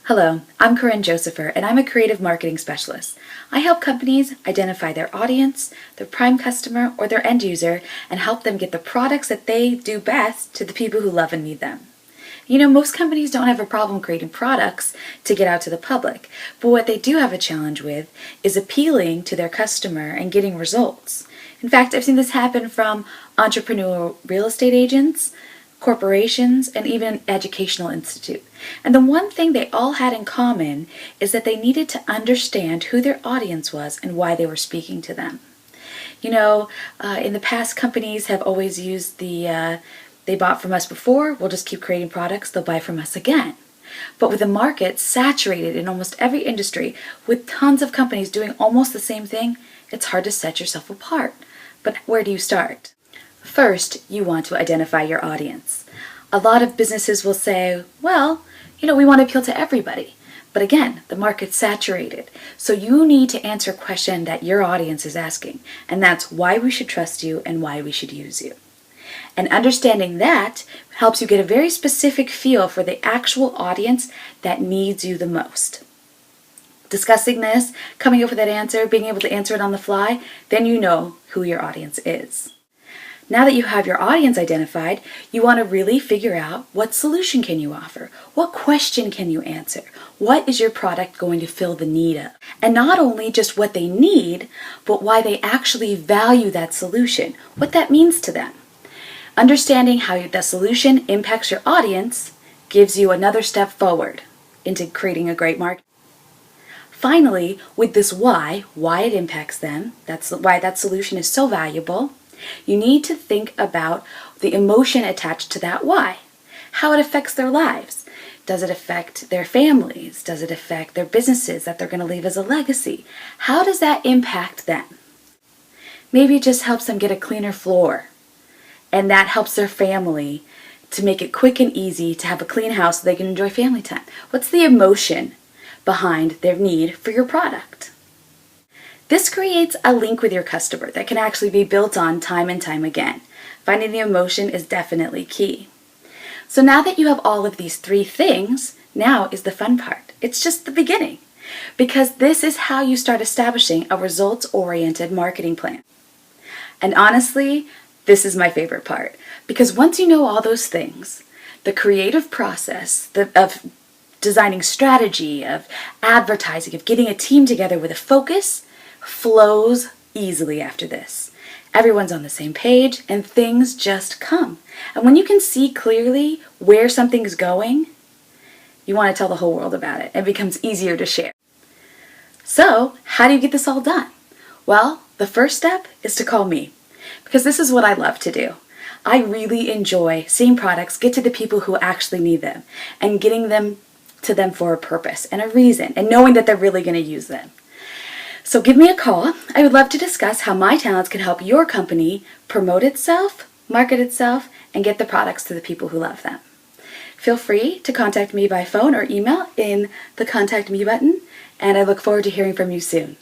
Hello, I'm Caryn and I'm a creative marketing specialist. I help companies identify their audience, their prime customer, or their end user, and help them get the products that they do best to the people who love and need them. You know, most companies don't have a problem creating products to get out to the public, but what they do have a challenge with is appealing to their customer and getting results. In fact, I've seen this happen from entrepreneurial real estate agents, corporations, and even an educational institute. And the one thing they all had in common is that they needed to understand who their audience was and why they were speaking to them. You know, in the past, companies have always used they bought from us before, we'll just keep creating products, they'll buy from us again. But with the market saturated in almost every industry, with tons of companies doing almost the same thing, it's hard to set yourself apart. But where do you start? First, you want to identify your audience. A lot of businesses will say, well, we want to appeal to everybody. But again, the market's saturated. So you need to answer a question that your audience is asking, and that's why we should trust you and why we should use you. And understanding that helps you get a very specific feel for the actual audience that needs you the most. Discussing this, coming up with that answer, being able to answer it on the fly, then you know who your audience is. Now that you have your audience identified, you want to really figure out what solution can you offer? What question can you answer? What is your product going to fill the need of? And not only just what they need, but why they actually value that solution, what that means to them. Understanding how the solution impacts your audience gives you another step forward into creating a great market. Finally, with this why it impacts them, that's why that solution is so valuable, you need to think about the emotion attached to that why, how it affects their lives. Does it affect their families? Does it affect their businesses that they're going to leave as a legacy? How does that impact them? Maybe it just helps them get a cleaner floor, and that helps their family to make it quick and easy to have a clean house so they can enjoy family time. What's the emotion behind their need for your product? This creates a link with your customer that can actually be built on time and time again. Finding the emotion is definitely key. So now that you have all of these three things, now is the fun part. It's just the beginning, because this is how you start establishing a results-oriented marketing plan. And honestly, this is my favorite part, because once you know all those things, the creative process of designing strategy, of advertising, of getting a team together with a focus, flows easily after this. Everyone's on the same page and things just come. And when you can see clearly where something's going, you want to tell the whole world about it. It becomes easier to share. So, how do you get this all done? Well, the first step is to call me, because this is what I love to do. I really enjoy seeing products get to the people who actually need them and getting them to them for a purpose and a reason and knowing that they're really going to use them. So give me a call. I would love to discuss how my talents can help your company promote itself, market itself, and get the products to the people who love them. Feel free to contact me by phone or email in the Contact Me button, and I look forward to hearing from you soon.